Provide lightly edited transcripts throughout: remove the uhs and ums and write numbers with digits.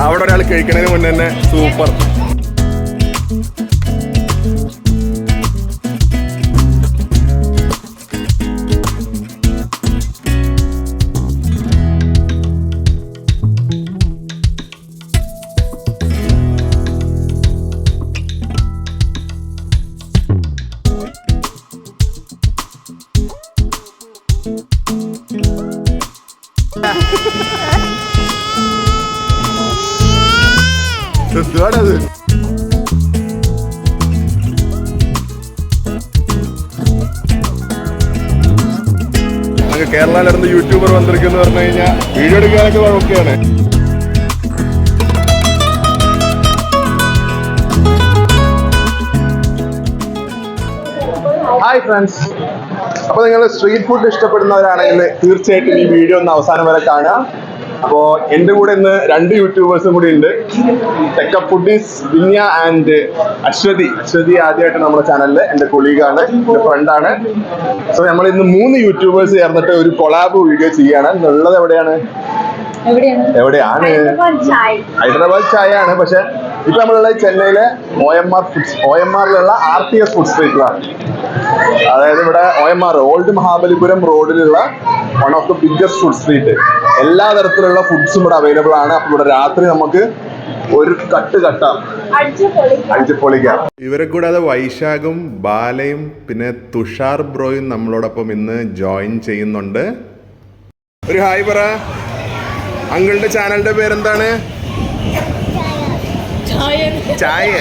അവിടെ ഒരാൾ കഴിക്കണതിന് മുന്നേ തന്നെ സൂപ്പർ. എന്തുവാണത്? കേരളയിലിരുന്ന് യൂട്യൂബർ വന്നിരിക്കുന്നു പറഞ്ഞു കഴിഞ്ഞാൽ വീഡിയോ എടുക്കാനൊക്കെ ഓക്കെയാണ്. ഹായ് ഫ്രണ്ട്സ്, അപ്പോൾ നിങ്ങൾ സ്ട്രീറ്റ് ഫുഡ് ഇഷ്ടപ്പെടുന്നവരാണെങ്കിൽ തീർച്ചയായിട്ടും ഈ വീഡിയോ ഒന്ന് അവസാനം വരെ കാണുക. അപ്പോൾ എൻ്റെ കൂടെ ഇന്ന് 2 യൂട്യൂബേഴ്സും കൂടി ഉണ്ട്. ടെക്കപ്പ് ഫുഡീസ് വിന്യ ആൻഡ് അശ്വതി. അശ്വതി ആദ്യമായിട്ട് നമ്മുടെ ചാനലിൽ എൻ്റെ കൊളീഗാണ്, എൻ്റെ ഫ്രണ്ടാണ്. സോ നമ്മൾ ഇന്ന് 3 യൂട്യൂബേഴ്സ് ചേർന്നിട്ട് ഒരു കൊളാബ് വീഡിയോ ചെയ്യാണ്. ഉള്ളത് എവിടെയാണ്? ഹൈദരാബാദ് ചായ ആണ്. പക്ഷെ ഇപ്പൊ നമ്മളുള്ളത് ചെന്നൈയിലെ OMR RTS ഫുഡ് സ്ട്രീറ്റിലാണ്. അതായത് ഇവിടെ OMR ഓൾഡ് മഹാബലിപുരം റോഡിലുള്ള one of the biggest food street. എല്ലാ തരത്തിലുള്ള ഫുഡ്സും ഇവിടെ അവൈലബിൾ ആണ്. അപ്പൊ ഇവിടെ രാത്രി നമുക്ക് ഒരു കട്ടാം, അടിച്ചുപൊളിക്കാം. ഇവരെ കൂടാതെ വൈശാഖും ബാലയും പിന്നെ തുഷാർ ബ്രോയും നമ്മളോടൊപ്പം ഇന്ന് ജോയിൻ ചെയ്യുന്നുണ്ട്. ഒരു ഹായ് പറ. അങ്കിളുടെ ചാനലിന്റെ പേരെന്താണ്? ചായ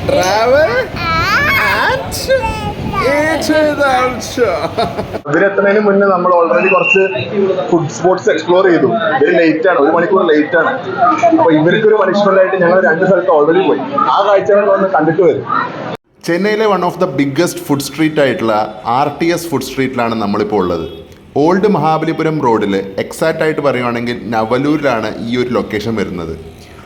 ട്രാവൽ ഇവരെത്തുന്നതിന് മുന്നേ നമ്മൾ ഓൾറെഡി കുറച്ച് ഫുഡ് സ്പോട്സ് എക്സ്പ്ലോർ ചെയ്തു. ഇവര് ലേറ്റ് ആണ്, 1 മണിക്കൂർ ലേറ്റ് ആണ്. അപ്പൊ ഇവർക്കൊരു പണിഷ്മെന്റ് ആയിട്ട് ഞങ്ങൾ 2 സ്ഥലത്ത് ഓൾറെഡി പോയി. ആ കാഴ്ചകൾ വന്ന് കണ്ടിട്ട് വരും. ചെന്നൈയിലെ one of the biggest food street ആയിട്ടുള്ള RTS ഫുഡ് സ്ട്രീറ്റിലാണ് നമ്മളിപ്പോൾ ഉള്ളത്. ഓൾഡ് മഹാബലിപുരം റോഡിൽ എക്സാക്റ്റ് ആയിട്ട് പറയുകയാണെങ്കിൽ നവലൂരിലാണ് ഈ ഒരു ലൊക്കേഷൻ വരുന്നത്.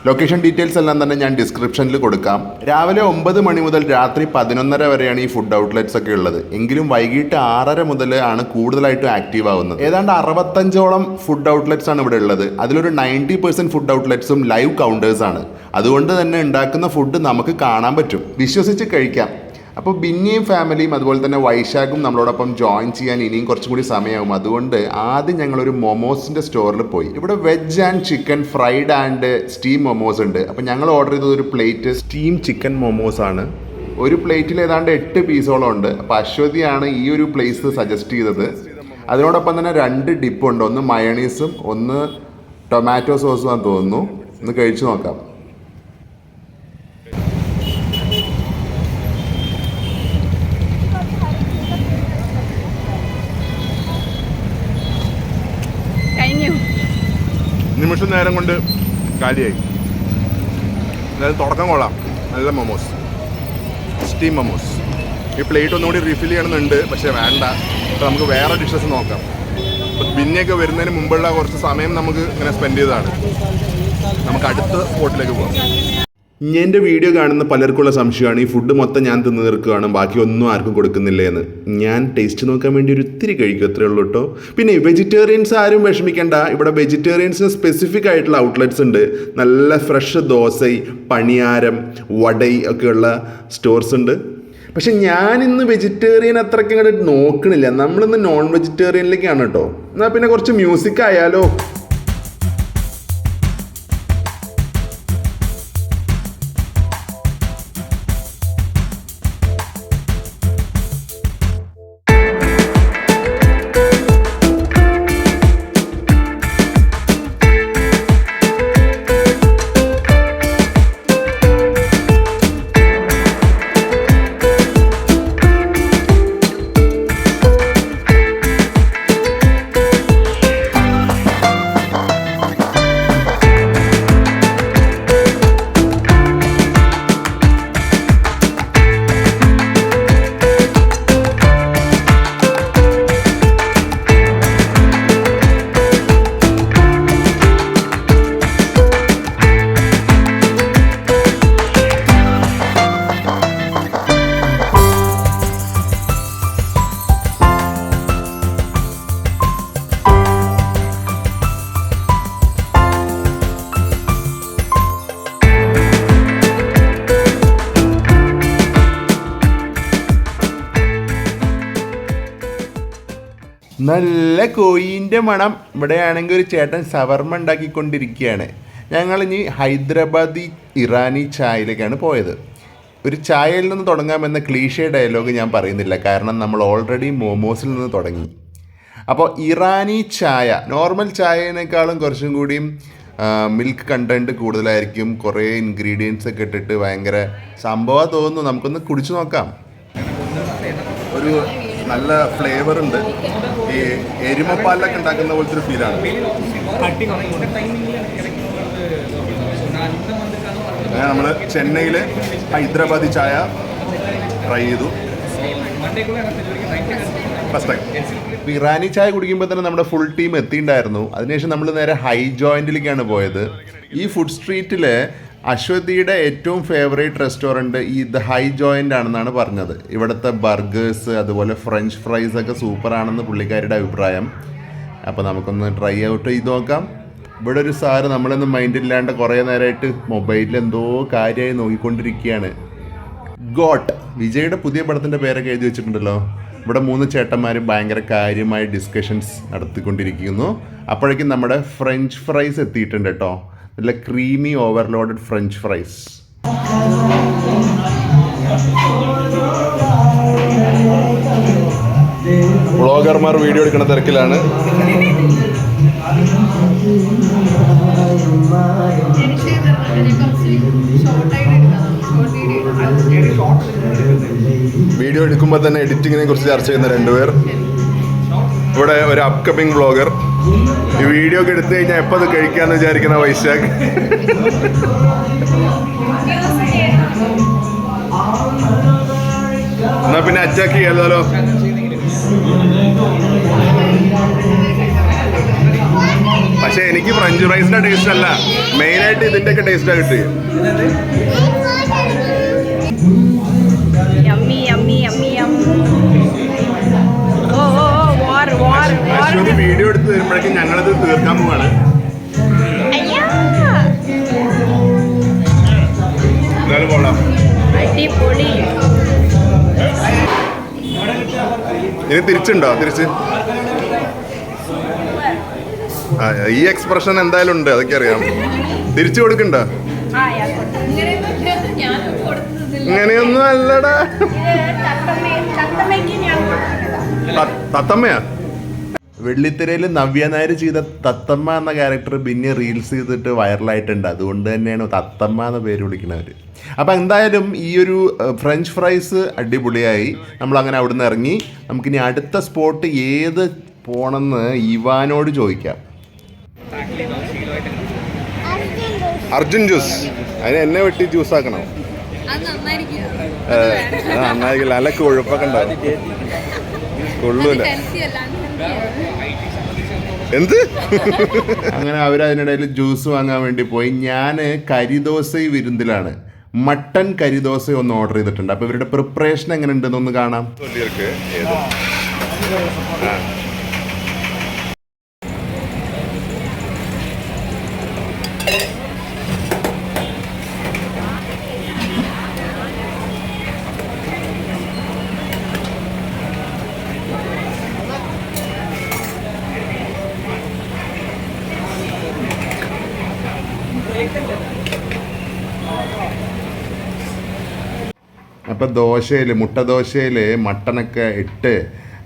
ലൊക്കേഷൻ ഡീറ്റെയിൽസ് എല്ലാം തന്നെ ഞാൻ ഡിസ്ക്രിപ്ഷനിൽ കൊടുക്കാം. രാവിലെ 9 മണി മുതൽ രാത്രി 11:30 വരെയാണ് ഈ ഫുഡ് ഔട്ട്ലെറ്റ്സ് ഒക്കെ ഉള്ളത്. എങ്കിലും വൈകിട്ട് 6:30 മുതൽ ആണ് കൂടുതലായിട്ടും ആക്റ്റീവ് ആവുന്നത്. ഏതാണ്ട് 65ഓളം ഫുഡ് ഔട്ട്ലെറ്റ്സ് ആണ് ഇവിടെ ഉള്ളത്. അതിലൊരു 90% ഫുഡ് ഔട്ട്ലെറ്റ്സും ലൈവ് കൗണ്ടേഴ്സ് ആണ്. അതുകൊണ്ട് തന്നെ ഉണ്ടാക്കുന്ന ഫുഡ് നമുക്ക് കാണാൻ പറ്റും, വിശ്വസിച്ച് കഴിക്കാം. അപ്പോൾ ബിന്നിയും ഫാമിലിയും അതുപോലെ തന്നെ വൈശാഖും നമ്മളോടൊപ്പം ജോയിൻ ചെയ്യാൻ ഇനിയും കുറച്ചും കൂടി സമയമാകും. അതുകൊണ്ട് ആദ്യം ഞങ്ങളൊരു മൊമോസിൻ്റെ സ്റ്റോറിൽ പോയി. ഇവിടെ veg and chicken, fried and steam momos ഉണ്ട്. അപ്പോൾ ഞങ്ങൾ ഓർഡർ ചെയ്തത് ഒരു പ്ലേറ്റ് സ്റ്റീം ചിക്കൻ മൊമോസ് ആണ്. ഒരു പ്ലേറ്റിൽ ഏതാണ്ട് 8 പീസോളം ഉണ്ട്. അപ്പോൾ അശ്വതിയാണ് ഈ ഒരു പ്ലേസ് സജസ്റ്റ് ചെയ്തത്. അതിനോടൊപ്പം തന്നെ 2 ഡിപ്പുണ്ട്. ഒന്ന് മയണീസും ഒന്ന് ടൊമാറ്റോ സോസും ആണെന്ന് തോന്നുന്നു. ഒന്ന് കഴിച്ചു നോക്കാം. നിമിഷം നേരം കൊണ്ട് കാലിയായി. അതായത് തുടക്കം കൊള്ളാം. നല്ല മൊമോസ്, സ്റ്റീം മൊമോസ്. ഈ പ്ലേറ്റ് ഒന്നുകൂടി റിഫിൽ ചെയ്യണമെന്നുണ്ട്, പക്ഷേ വേണ്ട. അപ്പോൾ നമുക്ക് വേറെ ഡിഷസ് നോക്കാം. അപ്പോൾ ബിന്നൊക്കെ വരുന്നതിന് മുമ്പുള്ള കുറച്ച് സമയം നമുക്ക് ഇങ്ങനെ സ്പെൻഡ് ചെയ്തതാണ്. നമുക്ക് അടുത്ത സ്പോട്ടിലേക്ക് പോകാം. എൻ്റെ വീഡിയോ കാണുന്ന പലർക്കുള്ള സംശയമാണ് ഈ ഫുഡ് മൊത്തം ഞാൻ തിന്ന് തീർക്കുകയാണ്, ബാക്കി ഒന്നും ആർക്കും കൊടുക്കുന്നില്ലേ എന്ന്. ഞാൻ ടേസ്റ്റ് നോക്കാൻ വേണ്ടി ഒരു ഇത്തിരി കഴിക്കും, അത്രേ ഉള്ളൂ കേട്ടോ. പിന്നെ വെജിറ്റേറിയൻസ് ആരും വിഷമിക്കേണ്ട. ഇവിടെ വെജിറ്റേറിയൻസിന് സ്പെസിഫിക് ആയിട്ടുള്ള ഔട്ട്ലെറ്റ്സ് ഉണ്ട്. നല്ല ഫ്രഷ് ദോശ, പണിയാരം, വടൈ ഒക്കെയുള്ള സ്റ്റോർസ് ഉണ്ട്. പക്ഷെ ഞാനിന്ന് വെജിറ്റേറിയൻ അത്രയ്ക്ക് അങ്ങോട്ട് നോക്കണില്ല. നമ്മളിന്ന് നോൺ വെജിറ്റേറിയനിലേക്കാണ് കേട്ടോ. എന്നാൽ പിന്നെ കുറച്ച് മ്യൂസിക് ആയാലോ. നല്ല കോയിൻ്റെ മണം. ഇവിടെയാണെങ്കിൽ ഒരു ചേട്ടൻ സവർമ ഉണ്ടാക്കിക്കൊണ്ടിരിക്കുകയാണ്. ഞങ്ങൾ ഇനി ഹൈദരാബാദി ഇറാനി ചായയിലേക്കാണ് പോയത്. ഒരു ചായയിൽ നിന്ന് തുടങ്ങാമെന്ന ക്ലീഷേ ഡയലോഗ് ഞാൻ പറയുന്നില്ല, കാരണം നമ്മൾ ഓൾറെഡി മോമോസിൽ നിന്ന് തുടങ്ങി. അപ്പോൾ ഇറാനി ചായ നോർമൽ ചായയേക്കാളും കുറച്ചും കൂടിയും മിൽക്ക് കണ്ടൻറ്റ് കൂടുതലായിരിക്കും. കുറേ ഇൻഗ്രീഡിയൻസ് ഒക്കെ ഇട്ടിട്ട് ഭയങ്കര സംഭവം തോന്നുന്നു. നമുക്കൊന്ന് കുടിച്ചു നോക്കാം. ഒരു നല്ല ഫ്ലേവർ ഉണ്ട്. ഈ എരുമപ്പാലിലൊക്കെ ഉണ്ടാക്കുന്ന പോലത്തെ ഒരു ഫീലാണ്. അങ്ങനെ നമ്മൾ ചെന്നൈയിൽ ഹൈദരാബാദി ചായ ട്രൈ ചെയ്തു. ഫസ്റ്റ് ടൈം ഇറാനി ചായ കുടിക്കുമ്പോൾ തന്നെ നമ്മുടെ ഫുൾ ടീം എത്തിയിട്ടുണ്ടായിരുന്നു. അതിനുശേഷം നമ്മൾ നേരെ ഹൈ ജോയിൻറ്റിലേക്കാണ് പോയത്. ഈ ഫുഡ് സ്ട്രീറ്റിൽ അശ്വതിയുടെ ഏറ്റവും ഫേവറേറ്റ് റെസ്റ്റോറൻറ്റ് ഈ ദ ഹൈ ജോയിൻ്റ് ആണെന്നാണ് പറഞ്ഞത്. ഇവിടുത്തെ ബർഗേഴ്സ് അതുപോലെ ഫ്രഞ്ച് ഫ്രൈസ് ഒക്കെ സൂപ്പറാണെന്ന് പുള്ളിക്കാരുടെ അഭിപ്രായം. അപ്പോൾ നമുക്കൊന്ന് ട്രൈ ഔട്ട് ചെയ്ത് നോക്കാം. ഇവിടെ ഒരു സാറ് നമ്മളൊന്നും മൈൻഡില്ലാണ്ട് കുറേ നേരമായിട്ട് മൊബൈലിൽ എന്തോ കാര്യമായി നോക്കിക്കൊണ്ടിരിക്കുകയാണ്. ഗോട്ട് വിജയുടെ പുതിയ പടത്തിൻ്റെ പേരൊക്കെ എഴുതി വെച്ചിട്ടുണ്ടല്ലോ. ഇവിടെ 3 ചേട്ടന്മാരും ഭയങ്കര കാര്യമായി ഡിസ്കഷൻസ് നടത്തിക്കൊണ്ടിരിക്കുന്നു. അപ്പോഴേക്കും നമ്മുടെ ഫ്രഞ്ച് ഫ്രൈസ് എത്തിയിട്ടുണ്ട് കേട്ടോ. നല്ല ക്രീമി ഓവർലോഡഡ് ഫ്രഞ്ച് ഫ്രൈസ്. വ്ളോഗർമാർ വീഡിയോ എടുക്കുന്ന തിരക്കിലാണ്. വീഡിയോ എടുക്കുമ്പോൾ തന്നെ എഡിറ്റിങ്ങിനെ കുറിച്ച് ചർച്ച ചെയ്യുന്ന 2 പേർ. ഇവിടെ ഒരു അപ്കമിങ് വ്ളോഗർ. ഈ വീഡിയോ ഒക്കെ എടുത്തു കഴിഞ്ഞാൽ എപ്പോൾ അത് കഴിക്കാമെന്ന് വിചാരിക്കുന്ന വൈശാഖ്. എന്നാ പിന്നെ അറ്റാക്ക് ചെയ്യാലോ. പക്ഷെ എനിക്ക് ഫ്രഞ്ച് ഫ്രൈസിന്റെ ടേസ്റ്റ് അല്ല, മെയിനായിട്ട് ഇതിന്റെ ഒക്കെ ടേസ്റ്റാണ് കിട്ടുക. അശ്വതി വീഡിയോ എടുത്ത് വരുമ്പോഴേക്കും ഞങ്ങളിത് തീർക്കാൻ പോവാണ്. എന്തായാലും കൊള്ളാം. ഇനി തിരിച്ചുണ്ടോ? തിരിച്ച് ഈ എക്സ്പ്രഷൻ എന്തായാലും ഉണ്ട്, അതൊക്കെ അറിയാം. തിരിച്ചു കൊടുക്കണ്ടോ? ഇങ്ങനെയൊന്നും അല്ലടാ. തത്തമ്മയാ? വെള്ളിത്തിരയിൽ നവ്യ നായർ ചെയ്ത തത്തമ്മ എന്ന ക്യാരക്ടർ പിന്നെ റീൽസ് ചെയ്തിട്ട് വൈറലായിട്ടുണ്ട്. അതുകൊണ്ട് തന്നെയാണ് തത്തമ്മ എന്ന പേര് വിളിക്കുന്നവർ. അപ്പോൾ എന്തായാലും ഈ ഒരു ഫ്രഞ്ച് ഫ്രൈസ് അടിപൊളിയായി. നമ്മളങ്ങനെ അവിടെ നിന്ന് ഇറങ്ങി. നമുക്കിനി അടുത്ത സ്പോട്ട് ഏത് പോകണമെന്ന് ഇവാനോട് ചോദിക്കാം. അർജുൻ ജ്യൂസ്. അതിന് എന്നെ വെട്ടി ജ്യൂസ് ആക്കണം. നന്നായിരിക്കില്ല, നല്ല കൊഴുപ്പൊക്കെ ഉണ്ടാവും. കൊള്ളൂല. എന്ത്? അങ്ങനെ അവരതിനിടയിൽ ജ്യൂസ് വാങ്ങാൻ വേണ്ടി പോയി. ഞാൻ കരിദോശ വിരുന്നിലാണ്. മട്ടൻ കരിദോശ ഒന്ന് ഓർഡർ ചെയ്തിട്ടുണ്ട്. അപ്പോൾ ഇവരുടെ പ്രിപ്പറേഷൻ എങ്ങനെ ഉണ്ടെന്നൊന്ന് കാണാം. അപ്പോൾ മുട്ട ദോശയിൽ മട്ടനൊക്കെ ഇട്ട്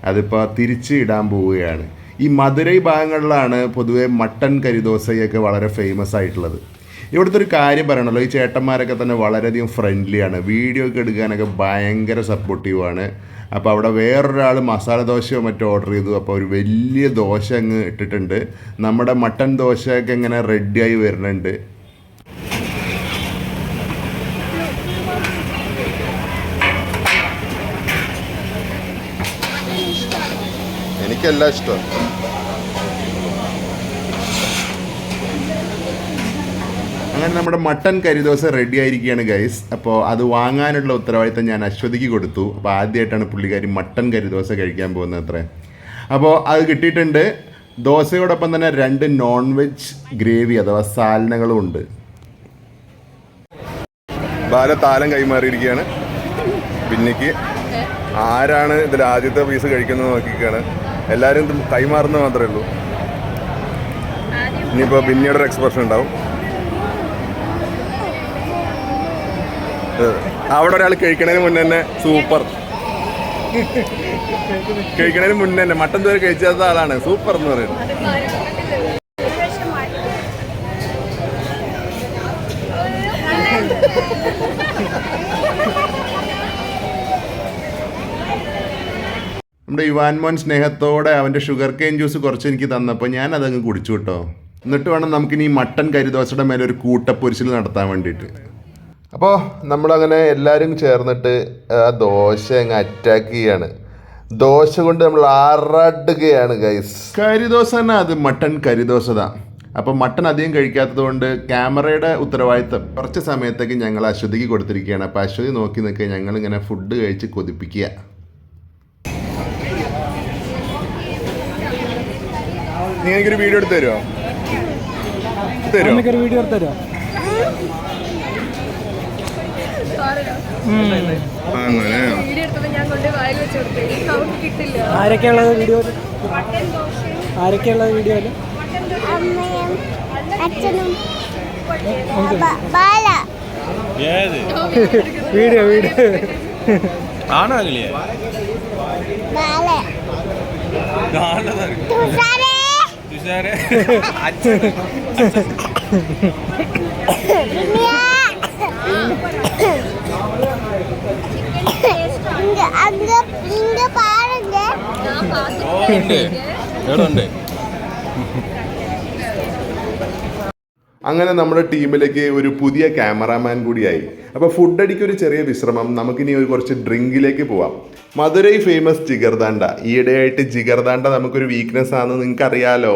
അതിപ്പോൾ തിരിച്ച് ഇടാൻ പോവുകയാണ്. ഈ മധുരൈ ഭാഗങ്ങളിലാണ് പൊതുവെ മട്ടൻ കരിദോശയൊക്കെ വളരെ ഫേമസ് ആയിട്ടുള്ളത്. ഇവിടുത്തെ ഒരു കാര്യം പറയണല്ലോ, ഈ ചേട്ടന്മാരൊക്കെ തന്നെ വളരെയധികം ഫ്രണ്ട്ലിയാണ്. വീഡിയോ ഒക്കെ എടുക്കാനൊക്കെ ഭയങ്കര സപ്പോർട്ടീവാണ്. അപ്പോൾ അവിടെ വേറൊരാൾ മസാല ദോശയോ മറ്റോ ഓർഡർ ചെയ്തു. അപ്പോൾ ഒരു വലിയ ദോശ അങ്ങ് ഇട്ടിട്ടുണ്ട്. നമ്മുടെ മട്ടൻ ദോശയൊക്കെ ഇങ്ങനെ റെഡിയായി വരുന്നുണ്ട്. എനിക്കെല്ലാം ഇഷ്ടമാണ്. അങ്ങനെ നമ്മുടെ മട്ടൻ കരിദോശ റെഡി ആയിരിക്കുകയാണ് ഗൈസ്. അപ്പോൾ അത് വാങ്ങാനുള്ള ഉത്തരവാദിത്തം ഞാൻ അശ്വതിക്ക് കൊടുത്തു. അപ്പോൾ ആദ്യമായിട്ടാണ് പുള്ളിക്കാരി മട്ടൻ കരിദോശ കഴിക്കാൻ പോകുന്നത് അത്രേ. അപ്പോൾ അത് കിട്ടിയിട്ടുണ്ട്. ദോശയോടൊപ്പം തന്നെ 2 നോൺ വെജ് ഗ്രേവി അഥവാ സാലനകളും ഉണ്ട്. താലം കൈമാറിയിരിക്കുകയാണ്. പിന്നേക്ക് ആരാണ് ഇതിൽ ആദ്യത്തെ പീസ് കഴിക്കുന്നത് നോക്കിക്കാണ്. എല്ലാവരും ഇത് കൈമാറുന്ന മാത്രമേ ഉള്ളൂ. ഇനിയിപ്പോൾ പിന്നീട് ഒരു എക്സ്പ്രഷൻ ഉണ്ടാവും. അവിടെ ഒരാൾ കഴിക്കണതിന് മുന്നേ തന്നെ സൂപ്പർ, കഴിക്കണതിന് മുന്നേ തന്നെ മട്ടൻ ദോശ കഴിച്ചാത്ത ആളാണ് സൂപ്പർ എന്ന് പറയുന്നത്. നമ്മുടെ യുവാൻ മോൻ സ്നേഹത്തോടെ അവൻ്റെ ഷുഗർ കെയിൻ ജ്യൂസ് കുറച്ച് എനിക്ക് തന്നപ്പോൾ ഞാൻ അതങ്ങ് കുടിച്ചു കേട്ടോ. എന്നിട്ട് വേണം നമുക്കിനി ഈ മട്ടൻ കരിദോശയുടെ മേലെ ഒരു കൂട്ടപ്പൊരിച്ചിൽ നടത്താൻ വേണ്ടിയിട്ട്. അപ്പോൾ നമ്മളങ്ങനെ എല്ലാവരും ചേർന്നിട്ട് ആ ദോശ അങ്ങ് അറ്റാക്ക് ചെയ്യാണ്. ദോശ കൊണ്ട് നമ്മൾ ആറാടുകയാണ് ഗൈസ്. കരിദോശ തന്നെ അത് മട്ടൻ കരിദോശതാ. അപ്പോൾ മട്ടൺ അധികം കഴിക്കാത്തത് കൊണ്ട് ക്യാമറയുടെ ഉത്തരവാദിത്തം കുറച്ച് സമയത്തേക്ക് ഞങ്ങൾ അശ്വതിക്ക് കൊടുത്തിരിക്കുകയാണ്. അപ്പോൾ അശ്വതി നോക്കി നിൽക്കുക, ഞങ്ങളിങ്ങനെ ഫുഡ് കഴിച്ച് കൊതിപ്പിക്കുക. നീ എനിക്കൊരു വീഡിയോ എടുത്ത് തരുമോ? വീഡിയോ എടുത്ത് തരുമോ? ആരൊക്കെയുള്ളത് വീഡിയോയിൽ? ആരൊക്കെയുള്ളത് വീഡിയോയിൽ? അമ്മയും അച്ഛനും വീഡിയോ വീഡിയോ ആണല്ലേ അങ്ങനെ നമ്മുടെ ടീമിലേക്ക് ഒരു പുതിയ ക്യാമറാമാൻ കൂടിയായി. അപ്പോൾ ഫുഡ് അടിക്ക് ഒരു ചെറിയ വിശ്രമം, നമുക്കിനി ഒരു കുറച്ച് ഡ്രിങ്കിലേക്ക് പോവാം. മധുരൈ ഫേമസ് ജിഗർദാണ്ട. ഈയിടെയായിട്ട് ജിഗർദാണ്ട നമുക്കൊരു വീക്ക്നെസ് ആണെന്ന് നിങ്ങൾക്ക് അറിയാലോ.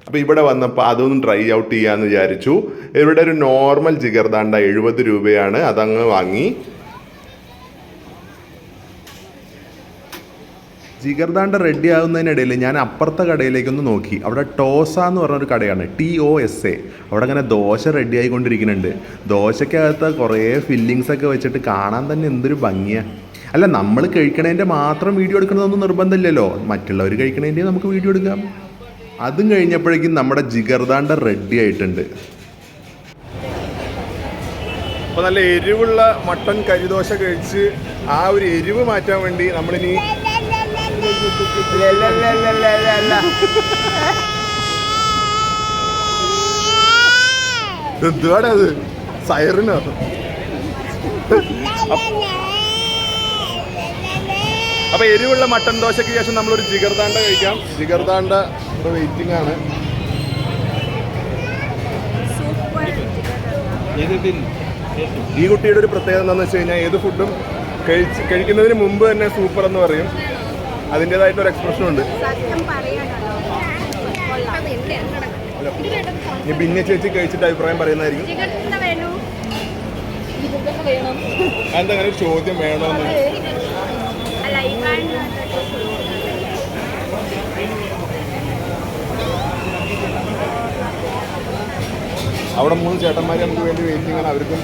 അപ്പോൾ ഇവിടെ വന്നപ്പോൾ അതൊന്നും ട്രൈ ഔട്ട് ചെയ്യാമെന്ന് വിചാരിച്ചു. ഇവിടെ ഒരു നോർമൽ ജിഗർദാണ്ട 70 രൂപയാണ്, അതങ്ങ് വാങ്ങി. ജിഗർദാണ്ട റെഡി ആകുന്നതിനിടയിൽ ഞാൻ അപ്പുറത്തെ കടയിലേക്കൊന്ന് നോക്കി. അവിടെ ടോസ എന്ന് പറഞ്ഞൊരു കടയാണ്, TOSA. അവിടെ അങ്ങനെ ദോശ റെഡി ആയിക്കൊണ്ടിരിക്കുന്നുണ്ട്. ദോശക്കകത്ത് കുറേ ഫില്ലിങ്സ് ഒക്കെ വെച്ചിട്ട് കാണാൻ തന്നെ എന്തൊരു ഭംഗിയാണ്. അല്ല, നമ്മൾ കഴിക്കണതിൻ്റെ മാത്രം വീഡിയോ എടുക്കണമെന്നൊന്നും നിർബന്ധമില്ലല്ലോ, മറ്റുള്ളവർ കഴിക്കണതിൻ്റെ നമുക്ക് വീഡിയോ എടുക്കാം. അതും കഴിഞ്ഞപ്പോഴേക്കും നമ്മുടെ ജിഗർദാണ്ട റെഡി ആയിട്ടുണ്ട്. അപ്പോൾ നല്ല എരിവുള്ള മട്ടൻ കരിദോശ കഴിച്ച് ആ ഒരു എരിവ് മാറ്റാൻ വേണ്ടി നമ്മളിനി എന്തുവാണ് അത്, സൈറിനോ? അപ്പൊ എരിവുള്ള മട്ടൻ ദോശയ്ക്ക് ശേഷം നമ്മളൊരു ജിഗർദാണ്ട കഴിക്കാം. ജിഗർദാണ്ട വെയിറ്റിംഗ് ആണ്. ഈ കുട്ടിയുടെ ഒരു പ്രത്യേകത എന്താണെന്ന് വെച്ച് കഴിഞ്ഞാൽ ഏത് ഫുഡും കഴിക്കുന്നതിന് മുമ്പ് തന്നെ സൂപ്പർ എന്ന് പറയും. അതിൻ്റെതായിട്ടൊരു എക്സ്പ്രഷൻ ഉണ്ട്. ഇനി പിന്നെ ചേച്ചി കഴിച്ചിട്ട് അഭിപ്രായം പറയുന്നതായിരിക്കും. എന്താ അങ്ങനെ ഒരു ചോദ്യം വേണമെന്ന്? അവിടെ 3 ചേട്ടന്മാർ നമുക്ക് വേണ്ടി വെയിറ്റിംഗ് ആണ്. അവർക്കും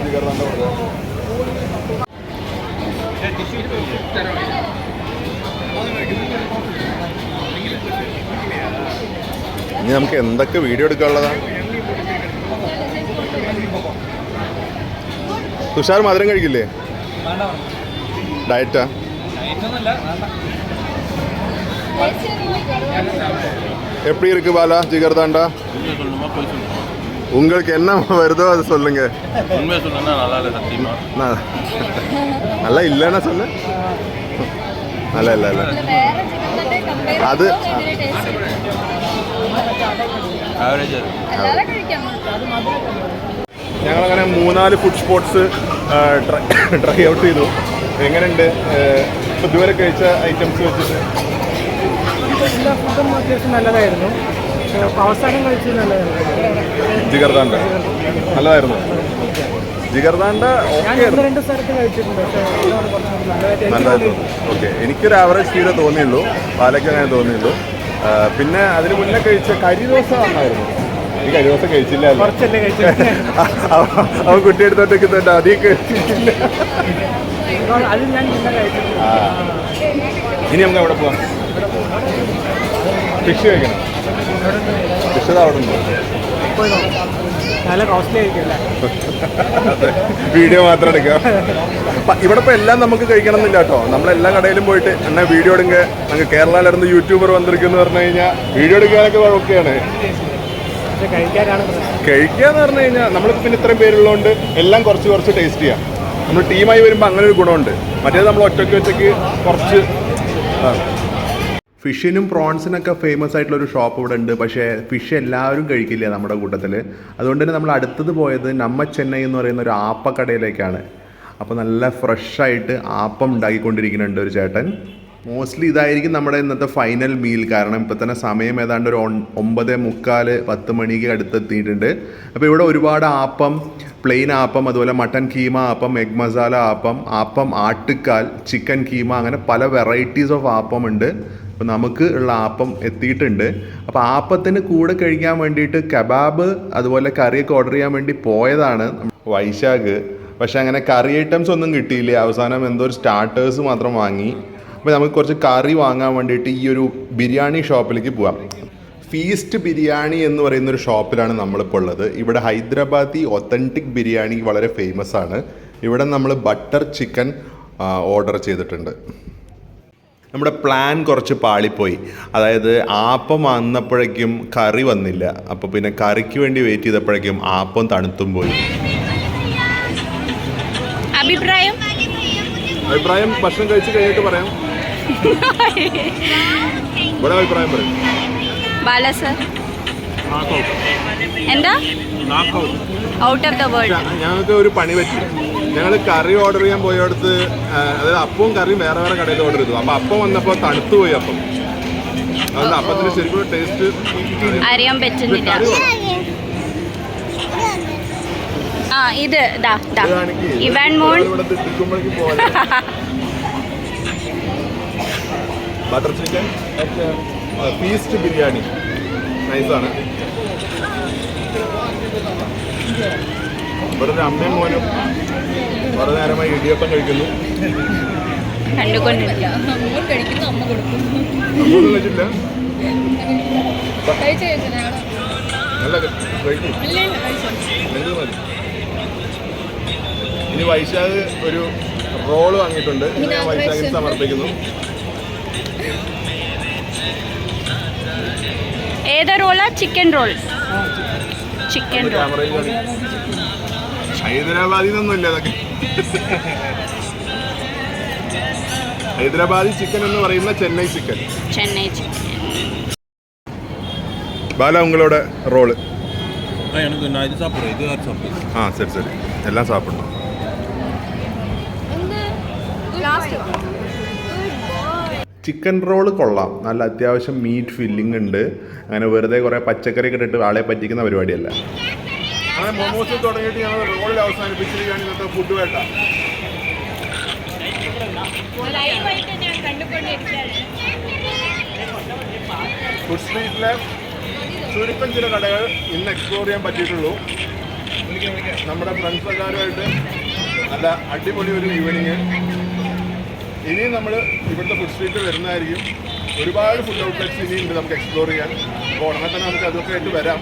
ജിഗർദാണ്ട കൊടുക്കുക. ഇനി നമുക്ക് എന്തൊക്കെ വീഡിയോ എടുക്കാനുള്ളതാണ്? തുഷാർ മധുരം കഴിക്കില്ലേ? ഡയറ്റാ? எப்படி இருக்கு பாலா ஜிகர்தாண்டா? உங்களுக்கு என்ன வருதோ அதை சொல்லுங்க. உண்மையை சொல்லணும்னா நல்லா இல்லை சத்தியமா. நல்லா இல்லைன்னா சொல்லு. நல்லா இல்லை இல்லை അത് ഞങ്ങളങ്ങനെ 3-4 ഫുഡ് സ്പോട്സ് ട്രൈ ഔട്ട് ചെയ്തു. എങ്ങനെയുണ്ട് ഇതുവരെ കഴിച്ച ഐറ്റംസ് വെച്ചിട്ട്? എല്ലാ ഫുഡും അത്യാവശ്യം നല്ലതായിരുന്നു. അവസാനം കഴിച്ചത് നല്ലതായിരുന്നു. ജിഗർദാണ്ട നല്ലതായിരുന്നു. ജിഗർദാണ്ട ഓക്കെ രണ്ട് സ്ഥലത്ത് കഴിച്ചിട്ടുണ്ട്. നല്ലതായിരുന്നു. ഓക്കെ, എനിക്കൊരു ആവറേജ് ഫീലേ തോന്നിയുള്ളൂ. പാലയ്ക്ക് അങ്ങനെ തോന്നിയുള്ളൂ. പിന്നെ അതിന് മുന്നേ കഴിച്ച കരിദോശ നന്നായിരുന്നു. ഈ കരിദോശ കഴിച്ചില്ല. കുറച്ചല്ലേ കഴിച്ചില്ല. അവൻ കുട്ടിയെടുത്തോട്ടേക്കുന്നുണ്ട്, അധികം കഴിച്ചിട്ടില്ല. അത് ഞാൻ കഴിച്ചിട്ടുണ്ട്. ഇനി നമുക്ക് അവിടെ പോവാം. ഫിഷ് കഴിക്കണം. ഫിഷ് അവിടെ ഉണ്ടോ? പോയി നോക്കാം. നല്ല കോസ്റ്റ്ലി ആയിരിക്കും അല്ലേ? വീഡിയോ മാത്രം എടുക്കുക. ഇവിടെ ഇപ്പോൾ എല്ലാം നമുക്ക് കഴിക്കണം എന്നില്ല കേട്ടോ. നമ്മളെല്ലാ കടയിലും പോയിട്ട് എന്നാൽ വീഡിയോ എടുക്കുക, നമുക്ക് കേരളയിലിരുന്ന് യൂട്യൂബർ വന്നിരിക്കുന്നു പറഞ്ഞു കഴിഞ്ഞാൽ വീഡിയോ എടുക്കാനൊക്കെ ഓക്കെയാണ്. പക്ഷെ കഴിക്കാനാണ് പ്രശ്നം. കഴിക്കുക എന്ന് പറഞ്ഞു കഴിഞ്ഞാൽ നമ്മൾക്ക് പിന്നെ ഇത്രയും പേരുള്ളതുകൊണ്ട് എല്ലാം കുറച്ച് കുറച്ച് ടേസ്റ്റ് ചെയ്യാം. നമ്മൾ ടീമായി വരുമ്പോൾ അങ്ങനെ ഒരു ഗുണമുണ്ട്. മറ്റേത് നമ്മൾ ഒറ്റയ്ക്ക് കുറച്ച് ഫിഷിനും പ്രോൺസിനൊക്കെ ഫേമസ് ആയിട്ടുള്ള ഒരു ഷോപ്പ് ഇവിടെ ഉണ്ട്. പക്ഷേ ഫിഷ് എല്ലാവരും കഴിക്കില്ല നമ്മുടെ കൂട്ടത്തിൽ. അതുകൊണ്ട് തന്നെ നമ്മൾ അടുത്തത് പോയത് നമ്മ ചെന്നൈ എന്ന് പറയുന്ന ഒരു ആപ്പക്കടയിലേക്കാണ്. അപ്പോൾ നല്ല ഫ്രഷായിട്ട് ആപ്പം ഉണ്ടാക്കിക്കൊണ്ടിരിക്കുന്നുണ്ട് ഒരു ചേട്ടൻ. മോസ്റ്റ്ലി ഇതായിരിക്കും നമ്മുടെ ഇന്നത്തെ ഫൈനൽ മീൽ. കാരണം ഇപ്പോൾ തന്നെ സമയം ഏതാണ്ട് ഒരു 9:45 10 മണിക്ക് അടുത്തെത്തിയിട്ടുണ്ട്. അപ്പോൾ ഇവിടെ ഒരുപാട് ആപ്പം, പ്ലെയിൻ ആപ്പം, അതുപോലെ mutton keema ആപ്പം, egg masala ആപ്പം ആട്ടുകാൽ, chicken keema, അങ്ങനെ പല വെറൈറ്റീസ് ഓഫ് ആപ്പം ഉണ്ട്. അപ്പോൾ നമുക്ക് ഉള്ള ആപ്പം എത്തിയിട്ടുണ്ട്. അപ്പോൾ ആപ്പത്തിന് കൂടെ കഴിക്കാൻ വേണ്ടിയിട്ട് കബാബ് അതുപോലെ കറിയൊക്കെ ഓർഡർ ചെയ്യാൻ വേണ്ടി പോയതാണ് വൈശാഖ്. പക്ഷേ അങ്ങനെ കറി ഐറ്റംസ് ഒന്നും കിട്ടിയില്ല. അവസാനം എന്തോ ഒരു സ്റ്റാർട്ടേഴ്സ് മാത്രം വാങ്ങി. അപ്പോൾ നമുക്ക് കുറച്ച് കറി വാങ്ങാൻ വേണ്ടിയിട്ട് ഈ ഒരു ബിരിയാണി ഷോപ്പിലേക്ക് പോവാം. ഫീസ്റ്റ് ബിരിയാണി എന്ന് പറയുന്നൊരു ഷോപ്പിലാണ് നമ്മളിപ്പോൾ ഉള്ളത്. ഇവിടെ ഹൈദരാബാദി ഒത്തൻറ്റിക് ബിരിയാണി വളരെ ഫേമസ് ആണ്. ഇവിടെ നമ്മൾ ബട്ടർ ചിക്കൻ ഓർഡർ ചെയ്തിട്ടുണ്ട്. നമ്മുടെ പ്ലാൻ കുറച്ച് പാളിപ്പോയി. അതായത് ആപ്പം വന്നപ്പോഴേക്കും കറി വന്നില്ല. അപ്പോൾ പിന്നെ കറിക്ക് വേണ്ടി വെയിറ്റ് ചെയ്തപ്പോഴേക്കും ആപ്പം തണുത്തും പോയി. അഭിപ്രായം ഭക്ഷണം കഴിച്ച് കഴിഞ്ഞിട്ട് പറയാം. ഇവിടെ അഭിപ്രായം പറയും. ബാല സർ എന്താ ഔട്ട് ഓഫ് ദ വേൾഡ്. ഞങ്ങൾക്ക് ഒരു പണി പറ്റി. ഞങ്ങൾ കറി ഓർഡർ ചെയ്യാൻ പോയടുത്ത്, അതായത് അപ്പവും കറിയും വേറെ വേറെ കടയിൽ ഓർഡർ ചെയ്തു. അപ്പോൾ അപ്പം വന്നപ്പോൾ തണുത്തു പോയി. അപ്പം അതുകൊണ്ട് അപ്പത്തിന് ശരിക്കും ടേസ്റ്റ് അറിയാൻ പറ്റുന്നില്ല. ആ ഇത് ഇവാൻ മോൺ ബട്ടർ ചിക്കൻ ഫീസ്റ്റ് ബിരിയാണി നൈസാണ്. ഇവിടെ ഒരു അമ്മയും മോനും കുറേ നേരമായി ഇടിയപ്പം കഴിക്കുന്നു. കണ്ടുകൊണ്ടില്ല. അമ്മൊന്നും കഴിച്ചില്ല. നല്ല കഴിക്കും. മതി. ഇനി വൈശാഖ് ഒരു റോള് വാങ്ങിയിട്ടുണ്ട്. ഞാൻ വൈശാഖിന് സമർപ്പിക്കുന്നു. ഏതാ റോളാ? Chicken roll. Chicken roll. ക്യാമറയിൽ കാണി. ഹൈദരാബാദിൽ നിന്നൊന്നും ഇല്ല അതൊക്കെ. ഹൈദരാബാദി ചിക്കൻ എന്ന് പറയുന്ന ചെന്നൈ ചിക്കൻ. ചെന്നൈ ചിക്കൻ. ബാല ഉങ്ങളോட റോള്. எனக்கு நான் இது சாப்பிட்றேன், இது யார் சாப்பிடுறது? ശരി ശരി, എല്ലാം സാപ്പിടും. ചിക്കൻ റോള് കൊള്ളാം. നല്ല അത്യാവശ്യം മീറ്റ് ഫില്ലിംഗ് ഉണ്ട്. അങ്ങനെ വെറുതെ കുറേ പച്ചക്കറി ഇട്ടിട്ട് ആളെ പറ്റിക്കുന്ന പരിപാടിയല്ല. അങ്ങനെ മൊമോസിൽ തുടങ്ങിയിട്ട് ഞങ്ങൾ റോളിൽ അവസാനിപ്പിച്ചിരിക്കുകയാണ് ഇന്നത്തെ ഫുഡ് വേട്ട. ഫുഡ് സ്ട്രീറ്റിലെ ചുരുക്കം ചില കടകൾ ഇന്ന് എക്സ്പ്ലോർ ചെയ്യാൻ പറ്റിയിട്ടുള്ളൂ. നമ്മുടെ ഫ്രണ്ട്സ് എല്ലാവരുമായിട്ട് നല്ല അടിപൊളി ഒരു ഈവനിങ്. ഇനിയും നമ്മൾ ഇവിടുത്തെ ഫുഡ് സ്ട്രീറ്റിൽ വരുന്നതായിരിക്കും. ഒരുപാട് ഫുഡ് ഔട്ട്ലെറ്റ്സ് ഇനിയുണ്ട് നമുക്ക് എക്സ്പ്ലോർ ചെയ്യാൻ. അപ്പോൾ ഉടനെ തന്നെ നമുക്ക് അതൊക്കെ ആയിട്ട് വരാം.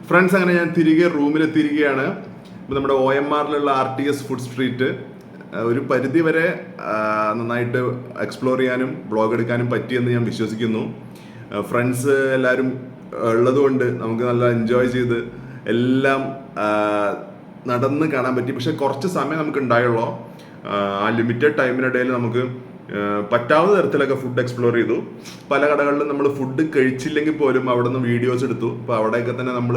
ഫ്രണ്ട്സ്, അങ്ങനെ ഞാൻ തിരികെ റൂമിലെത്തിയിരിക്കുകയാണ്. ഇപ്പോൾ നമ്മുടെ OMRലുള്ള RTS ഫുഡ് സ്ട്രീറ്റ് ഒരു പരിധി വരെ നന്നായിട്ട് എക്സ്പ്ലോർ ചെയ്യാനും വ്ളോഗ് എടുക്കാനും പറ്റിയെന്ന് ഞാൻ വിശ്വസിക്കുന്നു. ഫ്രണ്ട്സ് എല്ലാവരും ഉള്ളതുകൊണ്ട് നമുക്ക് നല്ല എൻജോയ് ചെയ്ത് എല്ലാം നടന്ന് കാണാൻ പറ്റി. പക്ഷെ കുറച്ച് സമയം നമുക്ക് ഉണ്ടായുള്ളൂ. ആ ലിമിറ്റഡ് ടൈമിനിടയിൽ നമുക്ക് പറ്റാവുന്ന തരത്തിലൊക്കെ ഫുഡ് എക്സ്പ്ലോർ ചെയ്തു. പല കടകളിലും നമ്മൾ ഫുഡ് കഴിച്ചില്ലെങ്കിൽ പോലും അവിടെ നിന്ന് വീഡിയോസ് എടുത്തു. അപ്പോൾ അവിടെയൊക്കെ തന്നെ നമ്മൾ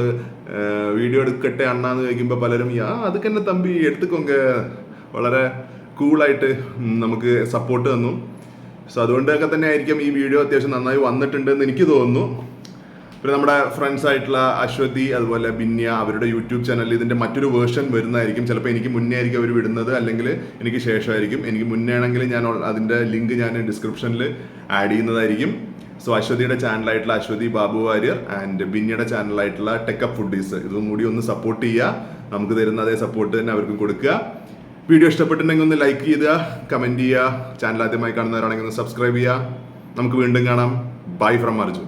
വീഡിയോ എടുക്കട്ടെ അണ്ണാന്ന് ചോദിക്കുമ്പോൾ പലരും അതൊക്കെ തന്നെ തമ്പി എടുത്തുക്കൊങ്ക വളരെ കൂളായിട്ട് നമുക്ക് സപ്പോർട്ട് തന്നു. സോ അതുകൊണ്ടൊക്കെ തന്നെ ആയിരിക്കും ഈ വീഡിയോ അത്യാവശ്യം നന്നായി വന്നിട്ടുണ്ടെന്ന് എനിക്ക് തോന്നുന്നു. പിന്നെ നമ്മുടെ ഫ്രണ്ട്സ് ആയിട്ടുള്ള അശ്വതി അതുപോലെ ബിന്യ അവരുടെ യൂട്യൂബ് ചാനലിൽ ഇതിൻ്റെ മറ്റൊരു വേർഷൻ വരുന്നതായിരിക്കും. ചിലപ്പോൾ എനിക്ക് മുന്നേ ആയിരിക്കും അവർ വിടുന്നത്, അല്ലെങ്കിൽ എനിക്ക് ശേഷമായിരിക്കും. എനിക്ക് മുന്നേ ആണെങ്കിൽ ഞാൻ അതിൻ്റെ ലിങ്ക് ഞാൻ ഡിസ്ക്രിപ്ഷനിൽ ആഡ് ചെയ്യുന്നതായിരിക്കും. സോ അശ്വതിയുടെ ചാനലായിട്ടുള്ള അശ്വതി ബാബു വാര്യർ ആൻഡ് ബിന്യയുടെ ചാനലായിട്ടുള്ള ടെക്കപ്പ് ഫുഡീസ് ഇതും കൂടി ഒന്ന് സപ്പോർട്ട് ചെയ്യുക. നമുക്ക് തരുന്ന അതേ സപ്പോർട്ട് തന്നെ അവർക്കും കൊടുക്കുക. വീഡിയോ ഇഷ്ടപ്പെട്ടിട്ടുണ്ടെങ്കിൽ ഒന്ന് ലൈക്ക് ചെയ്യുക, കമൻറ്റ് ചെയ്യുക. ചാനൽ ആദ്യമായി കാണുന്നവരാണെങ്കിൽ ഒന്ന് സബ്സ്ക്രൈബ് ചെയ്യുക. നമുക്ക് വീണ്ടും കാണാം. Bye from Arjun.